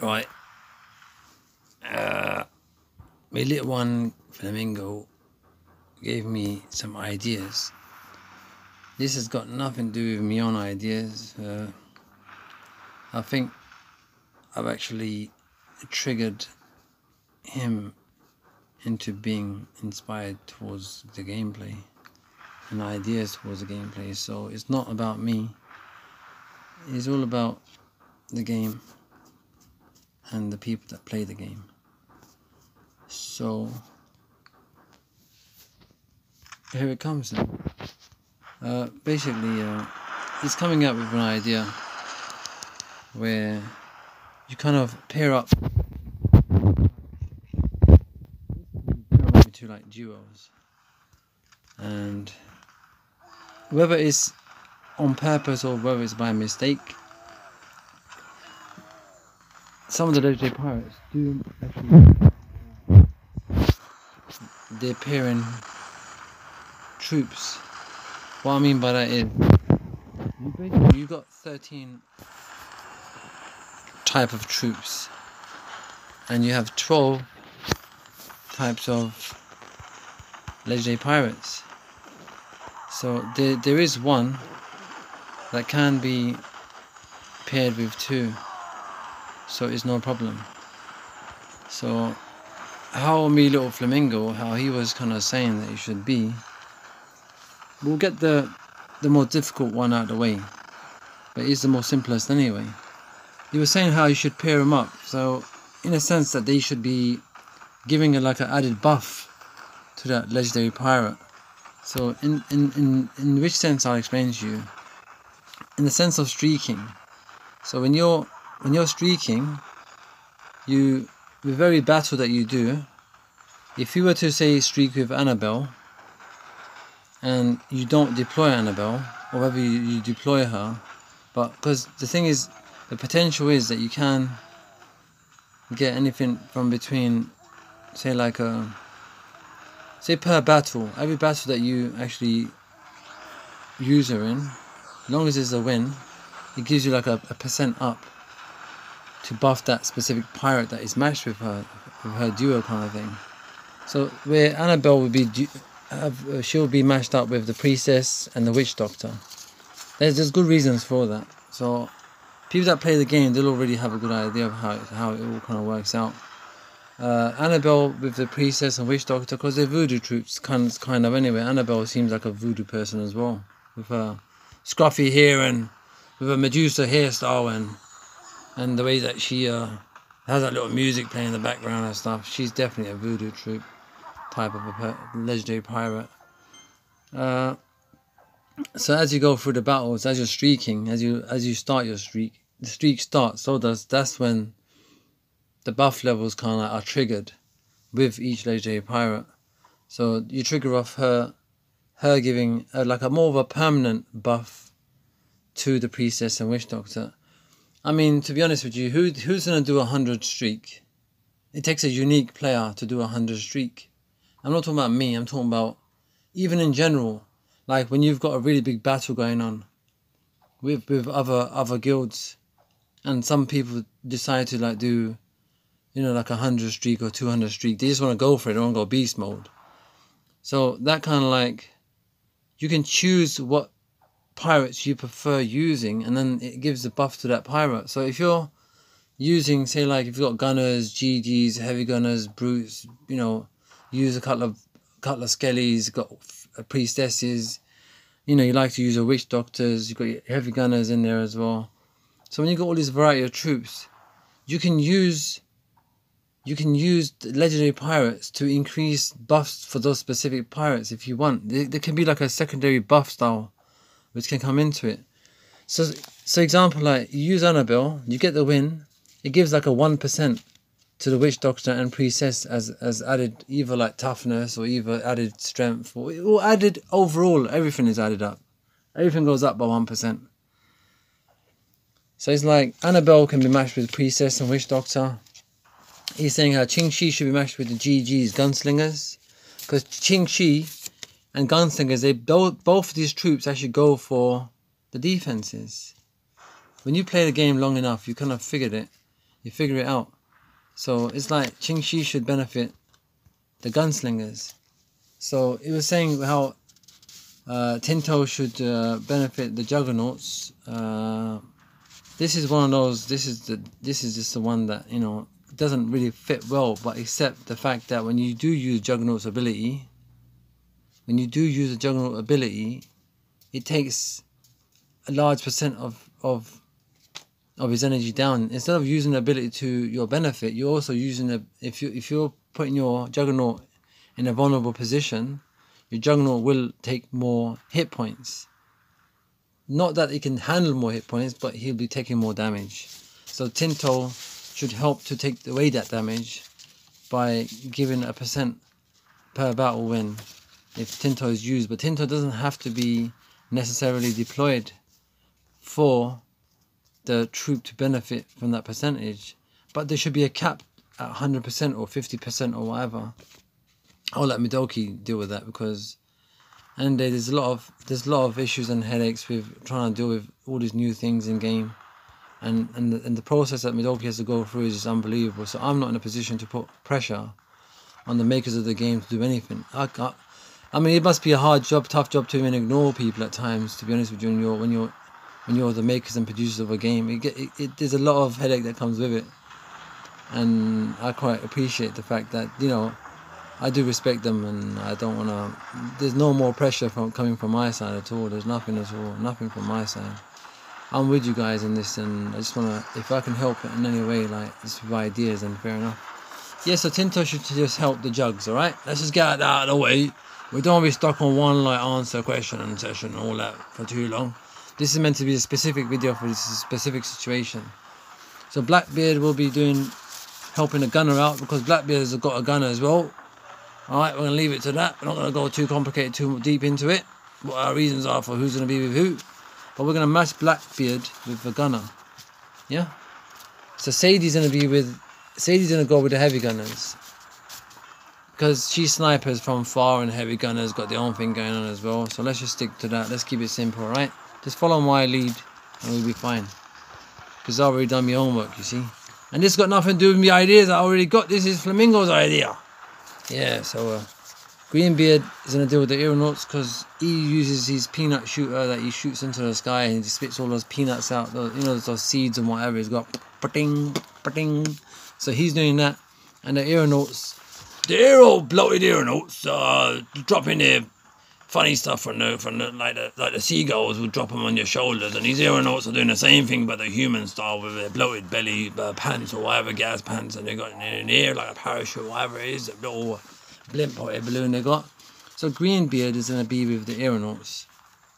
Right. My little one, Flamingo, gave me some ideas. This has got nothing to do with my own ideas. I think I've actually triggered him into being inspired towards the gameplay and ideas towards the gameplay. So it's not about me. It's all about the game and the people that play the game. So here it comes then. Basically, he's coming up with an idea where you kind of pair up into like duos, and whether it's on purpose or whether it's by mistake, some of the legendary pirates do actually they're pairing troops. What I mean by that is you've got 13 type of troops and you have 12 types of legendary pirates. So there is one that can be paired with two, so it's no problem. So how me little Flamingo, how he was kind of saying that it should be, we'll get the more difficult one out of the way, but it's the more simplest anyway. He was saying how you should pair them up, so in a sense that they should be giving it like an added buff to that legendary pirate. So in which sense I'll explain to you. In the sense of streaking. So when you're streaking, with every battle that you do, if you were to say streak with Annabelle and you don't deploy Annabelle, or whether you deploy her, but because the thing is, the potential is that you can get anything from between, say like say per battle, every battle that you actually use her in, as long as it's a win, it gives you like a percent up to buff that specific pirate that is matched with her duo kind of thing. So where Annabelle would be, she'll be matched up with the priestess and the witch doctor. There's good reasons for that. So people that play the game, they'll already have a good idea of how it all kind of works out. Annabelle with the priestess and witch doctor, because they're voodoo troops kind of anyway. Annabelle seems like a voodoo person as well, with her scruffy hair and with a Medusa hairstyle and the way that she has that little music playing in the background and stuff. She's definitely a voodoo troop type of a legendary pirate. So as you go through the battles, as you're streaking, as you start your streak, the streak starts. That's when the buff levels kind of are triggered with each legendary pirate. So you trigger off her giving like a more of a permanent buff to the priestess and witch doctor. I mean, to be honest with you, who's gonna do 100 streak? It takes a unique player to do 100 streak. I'm not talking about me. I'm talking about even in general. Like when you've got a really big battle going on with other guilds, and some people decide to like do, like 100 streak or 200 streak. They just want to go for it. They don't want to go beast mode. So that kind of like, you can choose what pirates you prefer using, and then it gives the buff to that pirate. So if you're using, say like if you've got gunners, GGs, heavy gunners, brutes, use a couple of skellies, got priestesses, you like to use your witch doctors, you've got your heavy gunners in there as well. So when you got all this variety of troops, you can use the legendary pirates to increase buffs for those specific pirates if you want. There can be like a secondary buff style which can come into it. So example, like you use Annabelle, you get the win, it gives like a 1% to the witch doctor and priestess as added either like toughness or either added strength or added overall. Everything is added up. Everything goes up by 1%. So it's like Annabelle can be matched with priestess and witch doctor. He's saying how Qing Shi should be matched with the GGs, gunslingers, because Qing Shi and gunslingers, they both of these troops actually go for the defenses. When you play the game long enough, you kind of figured it. You figure it out. So it's like Qingxi should benefit the gunslingers. So it was saying how Tinto should benefit the juggernauts. This is one of those. This is just the one that, you know, doesn't really fit well. But except the fact that when you do use Juggernaut's ability, it takes a large percent of his energy down. Instead of using the ability to your benefit, you're also using it. If you're putting your Juggernaut in a vulnerable position, your Juggernaut will take more hit points. Not that he can handle more hit points, but he'll be taking more damage. So Tinto should help to take away that damage by giving a percent per battle win if Tinto is used. But Tinto doesn't have to be necessarily deployed for the troop to benefit from that percentage. But there should be a cap at 100% or 50% or whatever. I'll let Midoki deal with that, because and there's a lot of issues and headaches with trying to deal with all these new things in game, and the process that Midoki has to go through is just unbelievable. So I'm not in a position to put pressure on the makers of the game to do anything. I mean, it must be a hard job, tough job to even ignore people at times, to be honest with you. When you're the makers and producers of a game, there's a lot of headache that comes with it, and I quite appreciate the fact that, you know, I do respect them, and I don't want to. There's no more pressure coming from my side at all. There's nothing at all, nothing from my side. I'm with you guys in this, and I just want to, if I can help it in any way, like just with ideas, then fair enough. Yeah, so Tinto should just help the jugs, all right? Let's just get that out of the way. We don't want to be stuck on one like answer question and session and all that for too long. This is meant to be a specific video for this specific situation. So Blackbeard will be helping a gunner out, because Blackbeard has got a gunner as well. Alright, we're going to leave it to that. We're not going to go too complicated, too deep into it. What our reasons are for who's going to be with who. But we're going to match Blackbeard with the gunner. Yeah? So Sadie's going to go with the heavy gunners. Because she's snipers from far, and heavy gunners got their own thing going on as well. So let's just stick to that. Let's keep it simple, alright? Just follow my lead and we'll be fine. Because I've already done my homework, you see. And this got nothing to do with my ideas I already got. This is Flamingo's idea. Yeah, so Greenbeard is going to deal with the aeronauts, because he uses his peanut shooter that he shoots into the sky, and he spits all those peanuts out, those seeds and whatever he's got. Ba-ding. So he's doing that, and the aeronauts, bloated aeronauts, dropping their funny stuff from the like the seagulls will drop them on your shoulders, and these aeronauts are doing the same thing but the human style, with their bloated belly pants or whatever, gas pants, and they got in the air like a parachute, whatever it is, a little blimp or a balloon they got. So Greenbeard is going to be with the aeronauts.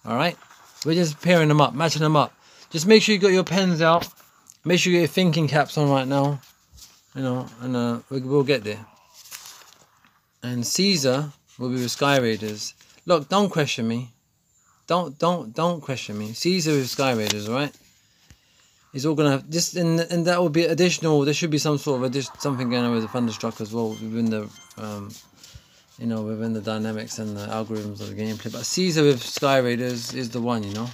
Alright, we're just pairing them up, matching them up. Just make sure you got your pens out, make sure you get your thinking caps on right now, you know, and we'll get there. And Caesar will be with Sky Raiders. Look, don't question me. Don't question me. Caesar with Sky Raiders, alright? He's all gonna have this, and that will be additional. There should be some sort of something going on with the Thunderstruck as well within the, you know, within the dynamics and the algorithms of the gameplay. But Caesar with Sky Raiders is the one, you know.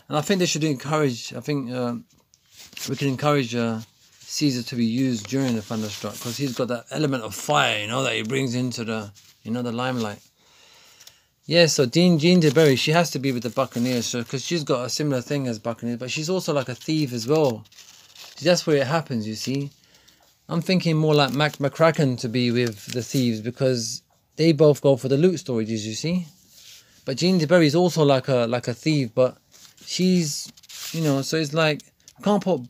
And I think they should encourage. I think we can encourage Caesar to be used during the Thunderstruck, because he's got that element of fire, you know, that he brings into the, you know, the limelight. Yeah, so Jean DeBerry, she has to be with the Buccaneers, so, because she's got a similar thing as Buccaneers, but she's also like a thief as well. See, that's where it happens, you see. I'm thinking more like Mac McCracken to be with the thieves, because they both go for the loot storages, you see. But Jean DeBerry is also like a thief, but she's, you know, so it's like, I can't put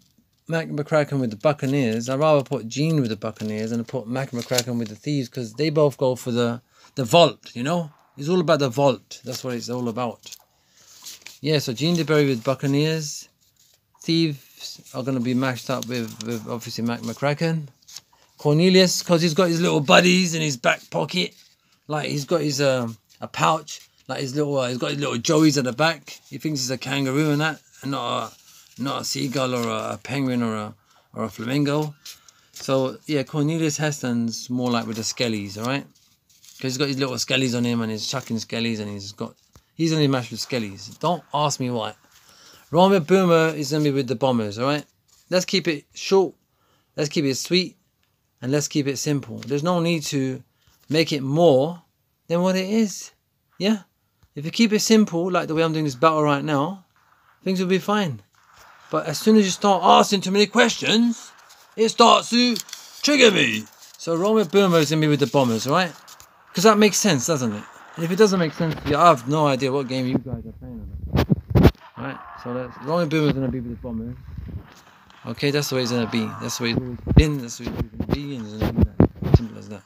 Mac McCracken with the Buccaneers. I'd rather put Jean with the Buccaneers and put Mac McCracken with the thieves, because they both go for the vault, you know. It's all about the vault. That's what it's all about. Yeah, so Jean DeBerry with Buccaneers. Thieves are going to be matched up with obviously Mac McCracken. Cornelius, because he's got his little buddies in his back pocket. Like he's got his a pouch. Like his little, he's got his little joeys at the back. He thinks it's a kangaroo and that, and not a seagull or a penguin or a flamingo. So yeah, Cornelius Heston's more like with the skellies, alright? Because he's got his little skellies on him, and he's chucking skellies, and he's only matched with skellies. Don't ask me why. Robert Boomer is going to be with the bombers, alright? Let's keep it short. Let's keep it sweet and let's keep it simple. There's no need to make it more than what it is. Yeah? If you keep it simple, like the way I'm doing this battle right now, things will be fine. But as soon as you start asking too many questions, it starts to trigger me. So Romeo Boomer is going to be with the Bombers, right? Because that makes sense, doesn't it? And if it doesn't make sense to you, I have no idea what game you guys are playing. Right? So Romeo Boomer is going to be with the Bombers. Okay, that's the way it's going to be. That's the way it's always been. That's the way it's going to be. And it's going to be that. Simple as that.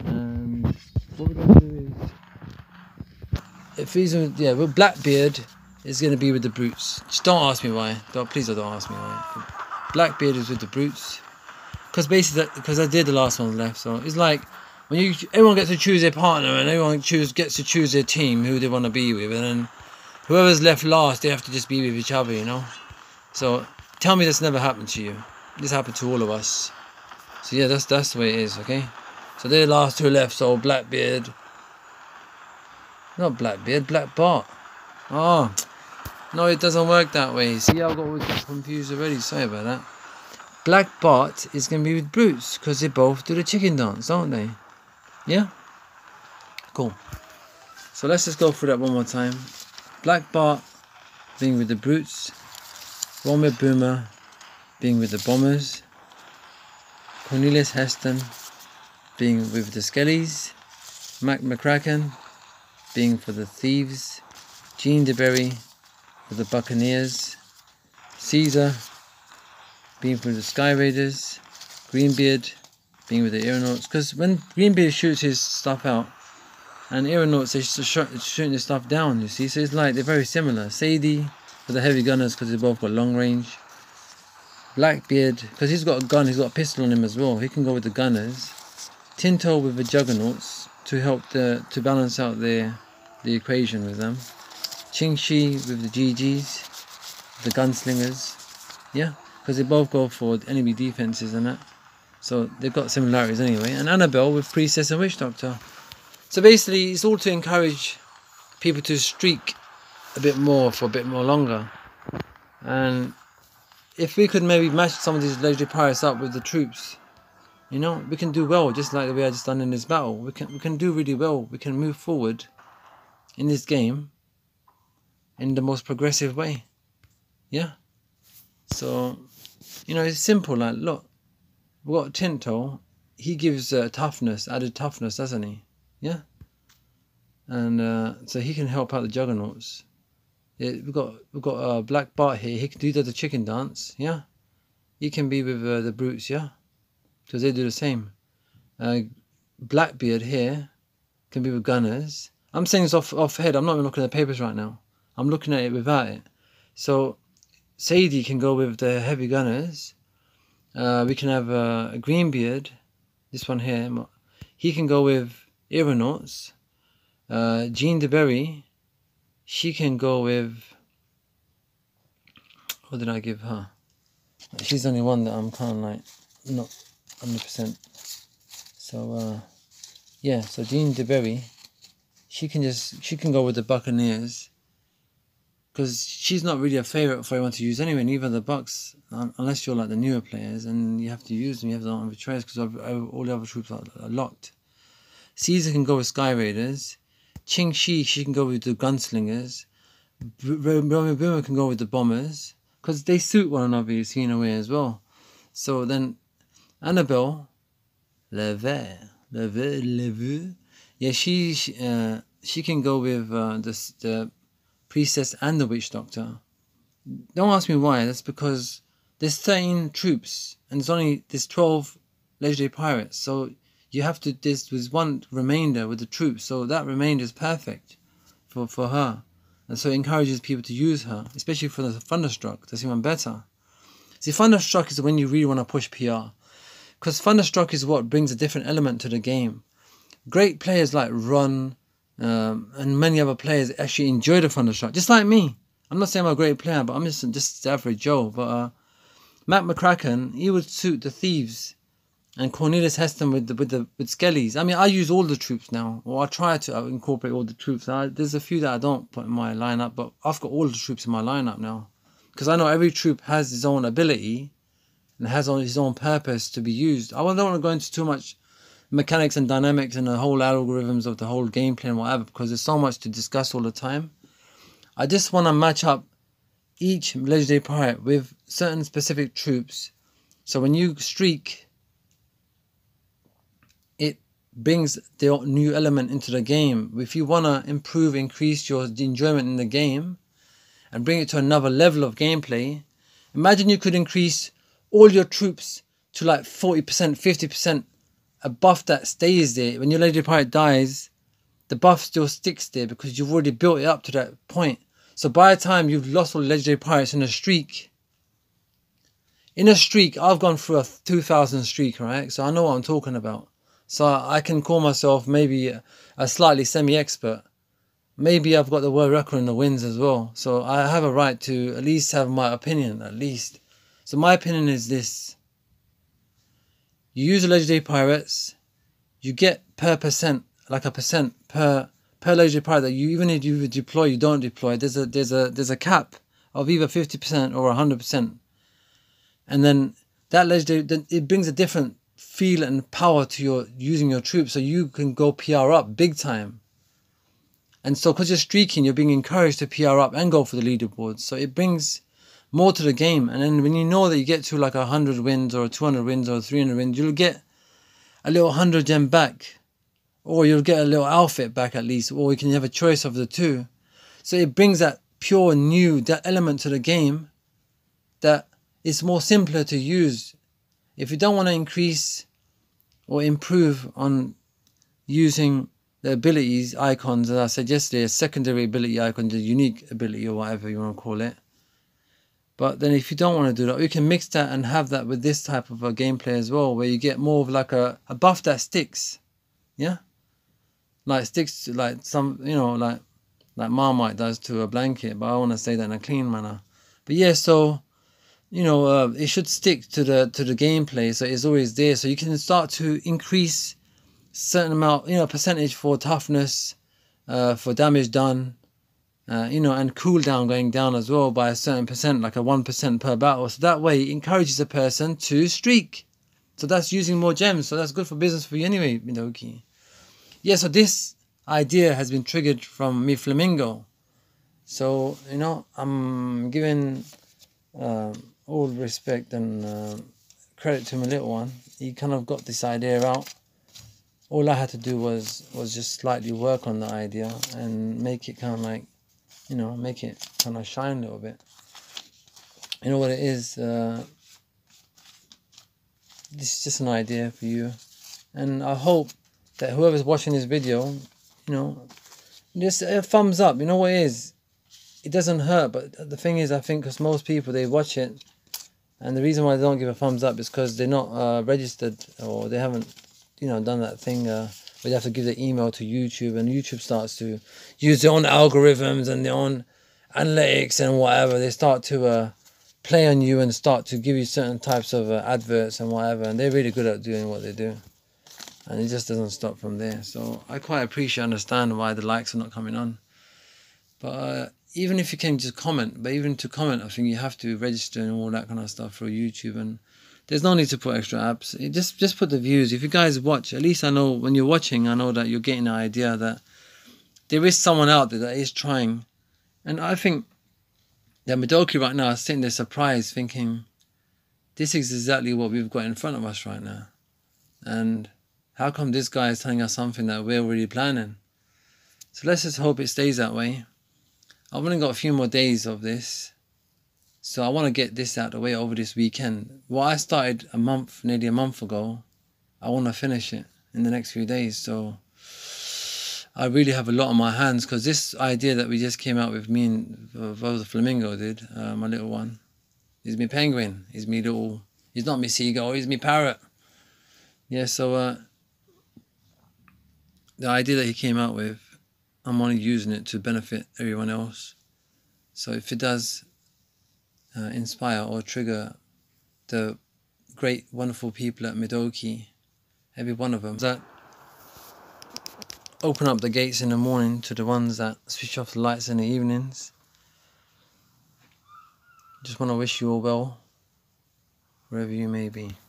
And what we're going to do is, if he's with Blackbeard is going to be with the Brutes. Just don't ask me why. Please don't ask me why. Blackbeard is with the Brutes. Because basically, because I did the last one left. So it's like when everyone gets to choose their partner and everyone gets to choose their team who they want to be with, and then whoever's left last, they have to just be with each other, you know. So tell me this never happened to you. This happened to all of us. So yeah, that's the way it is. Okay. So they're the last two left. So Blackbeard. Not Blackbeard, Black Bart. Oh, no, it doesn't work that way. See, I got confused already. Sorry about that. Black Bart is going to be with Brutes because they both do the chicken dance, don't they? Yeah? Cool. So let's just go through that one more time. Black Bart being with the Brutes. Romeo Boomer being with the Bombers. Cornelius Heston being with the Skellies. Mac McCracken being for the Thieves. Gene DeBerry for the Buccaneers. Caesar being for the Sky Raiders. Greenbeard being with the Aeronauts. Because when Greenbeard shoots his stuff out, and Aeronauts, they're shooting their stuff down, you see. So it's like they're very similar. Sadie for the Heavy Gunners because they both got long range. Blackbeard, because he's got a gun, he's got a pistol on him as well. He can go with the Gunners. Tinto with the Juggernauts to help to balance out the equation with them. Ching Shi with the GGs, the Gunslingers. Yeah, because they both go for enemy defenses and that. So they've got similarities anyway. And Annabelle with Priestess and Witch Doctor. So basically, it's all to encourage people to streak a bit more for a bit more longer. And if we could maybe match some of these legendary pirates up with the troops, you know, we can do well, just like the way I just done in this battle. We can do really well. We can move forward in this game in the most progressive way. Yeah. So, you know, it's simple. Like, look, we've got Tinto. He gives toughness, added toughness, doesn't he? Yeah. And so he can help out the Juggernauts. Yeah, we've got Black Bart here. He can do the chicken dance. Yeah. He can be with the Brutes. Yeah. Because they do the same. Blackbeard here can be with Gunners. I'm saying this off head. I'm not even looking at the papers right now. I'm looking at it without it. So Sadie can go with the Heavy Gunners. We can have Greenbeard. This one here. He can go with Aeronauts. Jean DeBerry. She can go with... What did I give her? She's the only one that I'm kind of like... Not 100%. So, yeah. So Jean DeBerry. She can go with the Buccaneers. Because she's not really a favourite for everyone to use anyway, neither the Bucks, unless you're like the newer players, and you have to use them, you have to have a choice because all the other troops are locked. Caesar can go with Sky Raiders. Ching Shi, she can go with the Gunslingers. Romeo Boomer can go with the Bombers, because they suit one another, you see, in a way as well. So then, Annabelle, yeah, she can go with the Priestess and the Witch Doctor. Don't ask me why. That's because there's 13 troops and there's 12 legendary pirates. So you have to, there's one remainder with the troops. So that remainder is perfect for her. And so it encourages people to use her, especially for the Thunderstruck. That's even better. See, Thunderstruck is when you really want to push PR. Because Thunderstruck is what brings a different element to the game. Great players like Ron, and many other players actually enjoy the Thunderstruck, just like me. I'm not saying I'm a great player, but I'm just the average Joe. But Matt McCracken, he would suit the Thieves, and Cornelius Heston with Skellies. I mean, I use all the troops now, or I try to incorporate all the troops. There's a few that I don't put in my lineup, but I've got all the troops in my lineup now, because I know every troop has its own ability, and has on its own purpose to be used. I don't want to go into too much mechanics and dynamics and the whole algorithms of the whole gameplay and whatever, because there's so much to discuss all the time. I just want to match up each legendary pirate with certain specific troops. So when you streak, it brings the new element into the game. If you want to increase your enjoyment in the game and bring it to another level of gameplay, imagine you could increase all your troops to like 40%, 50%, a buff that stays there. When your legendary pirate dies, the buff still sticks there because you've already built it up to that point. So by the time you've lost all the legendary pirates in a streak, I've gone through a 2000 streak, right? So I know what I'm talking about. So I can call myself maybe a slightly semi-expert. Maybe I've got the world record in the wins as well. So I have a right to at least have my opinion, at least. So my opinion is this. You use the legendary pirates, you get per percent, like a percent per legendary pirate that you, even if you deploy, you don't deploy. There's a cap of either 50% or 100%. And then that legendary, it brings a different feel and power to your using your troops, so you can go PR up big time. And so because you're streaking, you're being encouraged to PR up and go for the leaderboards. So it brings more to the game. And then when you know that you get to like 100 wins or 200 wins or 300 wins, you'll get a little 100 gem back, or you'll get a little outfit back at least, or you can have a choice of the two. So it brings that pure new, that element to the game that is more simpler to use. If you don't want to increase or improve on using the abilities, icons, as I said yesterday, a secondary ability icon, the unique ability or whatever you want to call it. But then if you don't want to do that, you can mix that and have that with this type of a gameplay as well, where you get more of like a buff that sticks. Yeah? Like sticks, like some, you know, like Marmite does to a blanket, but I want to say that in a clean manner. But yeah, so, you know, it should stick to the gameplay, so it's always there. So you can start to increase certain amount, you know, percentage for toughness, for damage done, you know, and cooldown going down as well by a certain percent, like a 1% per battle. So that way it encourages a person to streak. So that's using more gems. So that's good for business for you anyway, Midoki. Yeah, so this idea has been triggered from me Flamingo. So, you know, I'm giving all respect and credit to my little one. He kind of got this idea out. All I had to do was just slightly work on the idea and make it kind of like, you know, make it kind of shine a little bit. You know what it is? This is just an idea for you. And I hope that whoever's watching this video, you know, just a thumbs up. You know what it is? It doesn't hurt, but the thing is, I think because most people, they watch it, and the reason why they don't give a thumbs up is because they're not registered, or they haven't, you know, done that thing where they have to give their email to YouTube, and YouTube starts to use their own algorithms and their own analytics and whatever. They start to play on you and start to give you certain types of adverts and whatever, and they're really good at doing what they do. And it just doesn't stop from there. So I quite understand why the likes are not coming on. But even if you can just comment, but even to comment, I think you have to register and all that kind of stuff for YouTube. And there's no need to put extra apps. Just put the views. If you guys watch, at least I know when you're watching, I know that you're getting the idea that there is someone out there that is trying. And I think that Midoki right now is sitting there surprised, thinking, this is exactly what we've got in front of us right now. And how come this guy is telling us something that we're already planning? So let's just hope it stays that way. I've only got a few more days of this, so I want to get this out of the way over this weekend. What I started nearly a month ago, I want to finish it in the next few days. So I really have a lot on my hands, because this idea that we just came out with, me and the Flamingo did, my little one, he's me penguin, he's not me seagull, he's me parrot. Yeah, so the idea that he came out with, I'm only using it to benefit everyone else. So if it does inspire or trigger the great, wonderful people at Midoki, every one of them, that open up the gates in the morning to the ones that switch off the lights in the evenings, just want to wish you all well. wherever you may be.